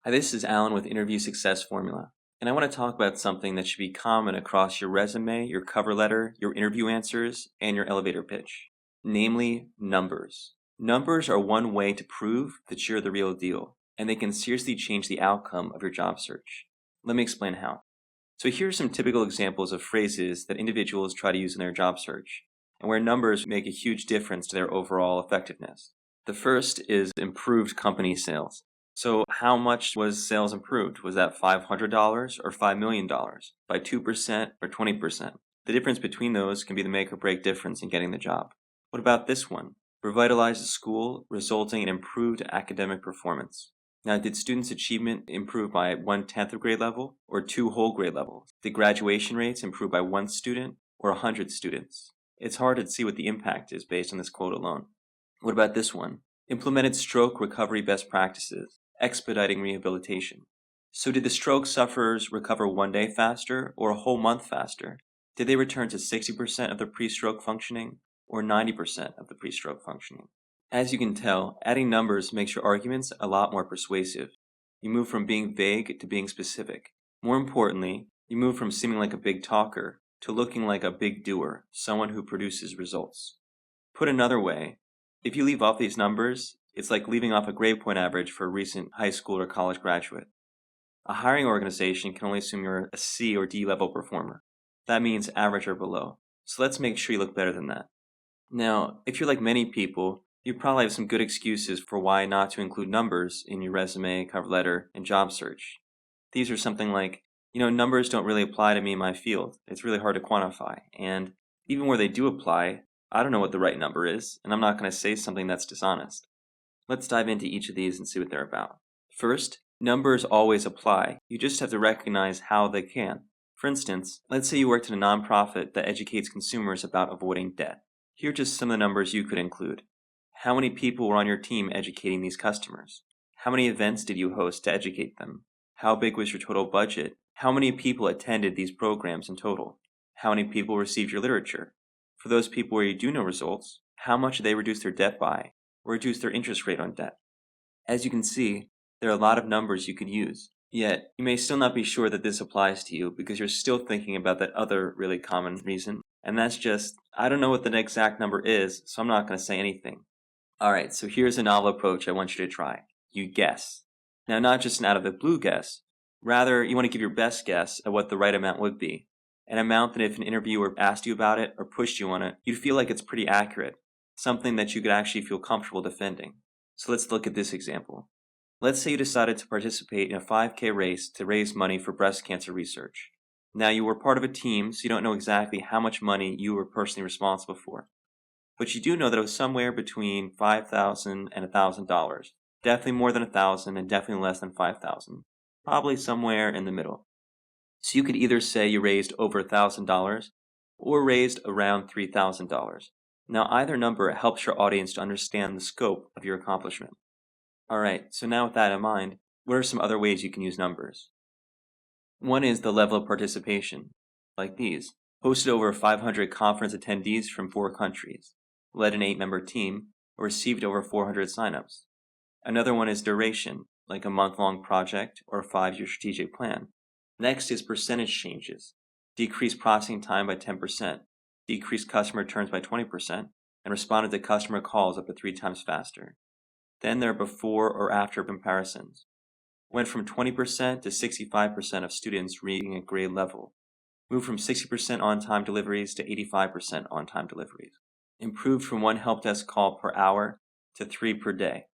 Hi, this is Alan with Interview Success Formula, and I want to talk about something that should be common across your resume, your cover letter, your interview answers, and your elevator pitch, namely numbers. Numbers are one way to prove that you're the real deal, and they can seriously change the outcome of your job search. Let me explain how. So here are some typical examples of phrases that individuals try to use in their job search, and where numbers make a huge difference to their overall effectiveness. The first is improved company sales. So how much was sales improved? Was that $500 or $5 million? By 2% or 20%? The difference between those can be the make or break difference in getting the job. What about this one? Revitalize the school, resulting in improved academic performance. Now, did students' achievement improve by 1/10 of grade level or 2 whole grade levels? Did graduation rates improve by 1 student or 100 students? It's hard to see what the impact is based on this quote alone. What about this one? Implemented stroke recovery best practices, expediting rehabilitation. So did the stroke sufferers recover 1 day faster or a whole month faster? Did they return to 60% of their pre-stroke functioning or 90% of the pre-stroke functioning? As you can tell, adding numbers makes your arguments a lot more persuasive. You move from being vague to being specific. More importantly, you move from seeming like a big talker to looking like a big doer, someone who produces results. Put another way, if you leave off these numbers, it's like leaving off a grade point average for a recent high school or college graduate. A hiring organization can only assume you're a C or D level performer. That means average or below. So let's make sure you look better than that. Now, if you're like many people, you probably have some good excuses for why not to include numbers in your resume, cover letter, and job search. These are something like, numbers don't really apply to me in my field. It's really hard to quantify. And even where they do apply, I don't know what the right number is, and I'm not going to say something that's dishonest. Let's dive into each of these and see what they're about. First, numbers always apply. You just have to recognize how they can. For instance, let's say you worked in a nonprofit that educates consumers about avoiding debt. Here are just some of the numbers you could include. How many people were on your team educating these customers? How many events did you host to educate them? How big was your total budget? How many people attended these programs in total? How many people received your literature? For those people where you do know results, how much did they reduce their debt by, or reduce their interest rate on debt? As you can see, there are a lot of numbers you could use. Yet, you may still not be sure that this applies to you because you're still thinking about that other really common reason, and that's just, I don't know what the exact number is, so I'm not going to say anything. Alright, so here's a novel approach I want you to try. You guess. Now, not just an out-of-the-blue guess. Rather, you want to give your best guess at what the right amount would be. An amount that if an interviewer asked you about it or pushed you on it, you'd feel like it's pretty accurate. Something that you could actually feel comfortable defending. So let's look at this example. Let's say you decided to participate in a 5K race to raise money for breast cancer research. Now, you were part of a team, so you don't know exactly how much money you were personally responsible for. But you do know that it was somewhere between $5,000 and $1,000. Definitely more than 1,000 and definitely less than 5,000. Probably somewhere in the middle. So you could either say you raised over $1,000 or raised around $3,000. Now either number helps your audience to understand the scope of your accomplishment. Alright, so now with that in mind, what are some other ways you can use numbers? One is the level of participation, like these. Hosted over 500 conference attendees from 4 countries, led an 8-member team, or received over 400 signups. Another one is duration, like a month-long project or a 5-year strategic plan. Next is percentage changes. Decreased processing time by 10%, decreased customer returns by 20%, and responded to customer calls up to 3 times faster. Then there are before or after comparisons. Went from 20% to 65% of students reading at grade level. Moved from 60% on-time deliveries to 85% on-time deliveries. Improved from 1 help desk call per hour to 3 per day.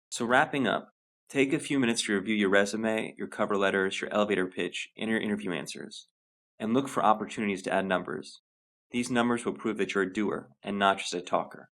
So wrapping up, take a few minutes to review your resume, your cover letters, your elevator pitch, and your interview answers. And look for opportunities to add numbers. These numbers will prove that you're a doer and not just a talker.